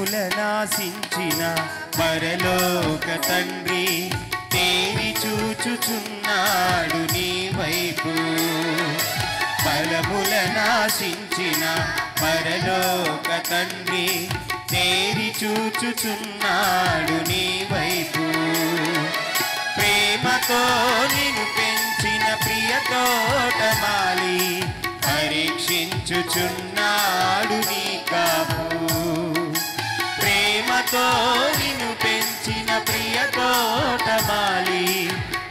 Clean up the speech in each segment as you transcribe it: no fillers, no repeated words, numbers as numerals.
ఫలములనాశించిన పరలోక తండ్రి తేరి చూచుచున్నాడు నీ వైపు. ఫలములనాశించిన పరలోక తండ్రి తేరి చూచుచున్నాడు నీ వైపు. ప్రేమతో నిన్ను పెంచిన ప్రియ తోటమాలి పరీక్షించుచున్నాడు నీ కాపు. ప్రేమతో నిన్ను పెంచిన ప్రియ తోటమాలి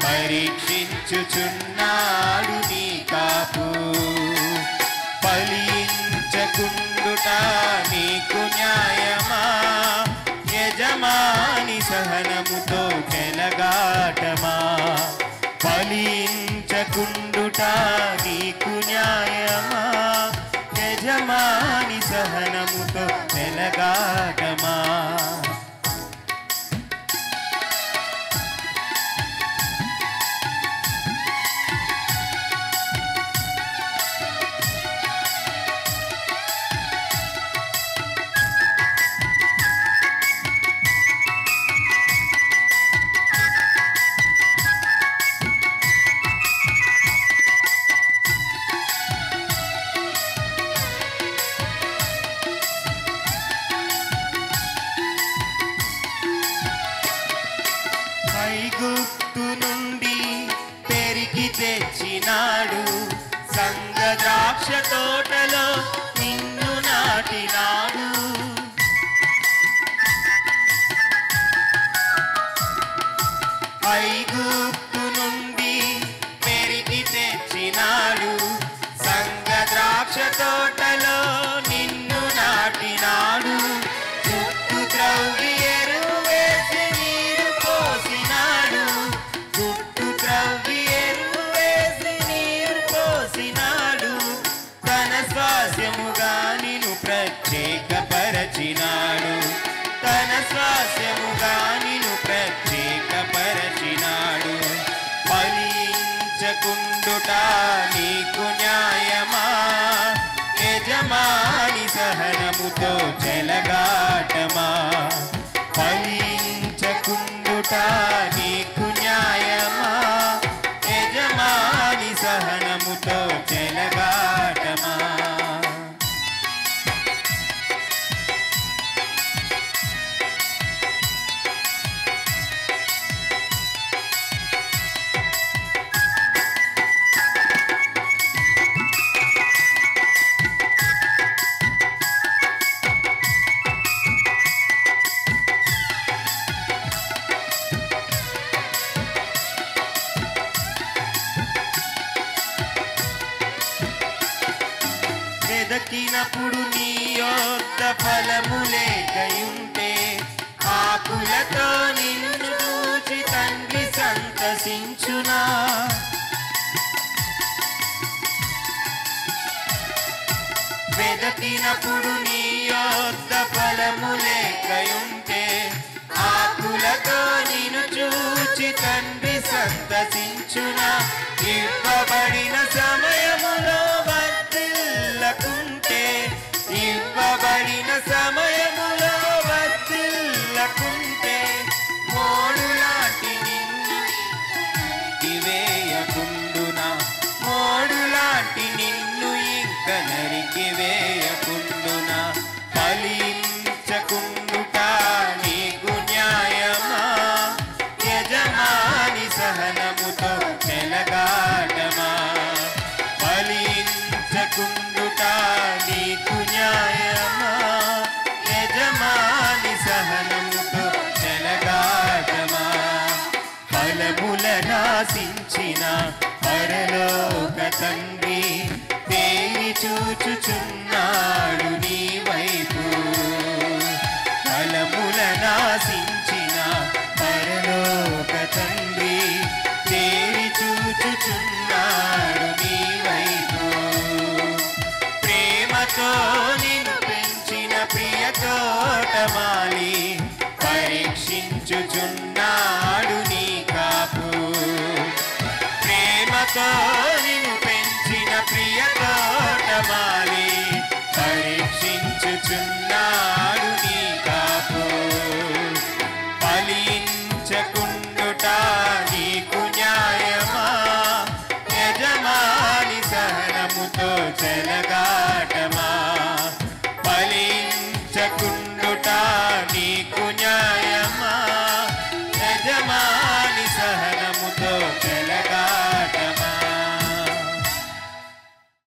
పరీక్షించుచున్నాడు నీ కాపు. ఫలించకుండుట నీకు న్యాయమా, యజమాని సహనముతో చెలగాటమా. ఫలించకుండుట నీకు న్యాయమా, యజమాని సహనముతో చెలగాటమా. ఐగుప్తు నుండి పెరిగి తెచ్చినాడు, సంగ ద్రాక్ష తోటలో నిన్ను నాటినాడు. ఐగుప్తు నుండి పెరిగి తెచ్చినాడు, సంగ ద్రాక్ష తోటలో నిన్ను నాటినాడు. చుట్టూ త్రవ్వి ఎరువు వేసి నీరు పోసినాడు, చుట్టూ త్రవ్వి ఎరువు వేసి నీరు పోసినాడు. తన స్వాస్యముగా నిన్ను ప్రత్యేకపరచినాడు, తన స్వాస్యముగా నిన్ను ప్రత్యేకపరచినాడు. ఫలించకుండుట నీకు న్యాయమా, యజమాని సహనముతో చెలగాటమా. ఫలించకుండుట నీకు న్యాయమా, యజమాని సహనముతో చెలగాటమా. వెదకినప్పుడు నీ యొద్ద ఫలము లేకయుంటే, ఆకులతో నిన్ను చూచి తండ్రి సంతసించునా. వెదకినప్పుడు నీ యొద్ద ఫలము లేకయుంటే, ఆకులతో నిన్ను చూచి తండ్రి సంతసించునా. ఇవ్వబడిన సమయములో వర్ధిల్లకుంటే, ఇవ్వబడిన సమయములో వర్ధిల్లకుంటే, మోడులాంటి నిన్ను వేయకుండునా, మోడులాంటి నిన్ను ఇంక నరికి వేయకుండునా. ఫలించకుండుట నీకు న్యాయమా, యజమాని సహనముతో చెలగాటమా. ఫలించకుండుట నీకు న్యాయమా, యజమాని సహనముతో చెలగాటమా. ఫలములనాశించిన పరలోక తండ్రి తేరి చూచుచున్నాడు నీ వైపు. ఫలములనాశించిన పరలోక తండ్రి తేరి చూచుచున్నాడు నీ వైపు. ప్రేమతో నిన్ను పెంచిన ప్రియ తోటమాలి పరీక్షించుచున్నాడు నీ కాపు. ప్రేమతో నిన్ను పెంచిన ప్రియ తోటమాలి పరీక్షించుచున్నాడు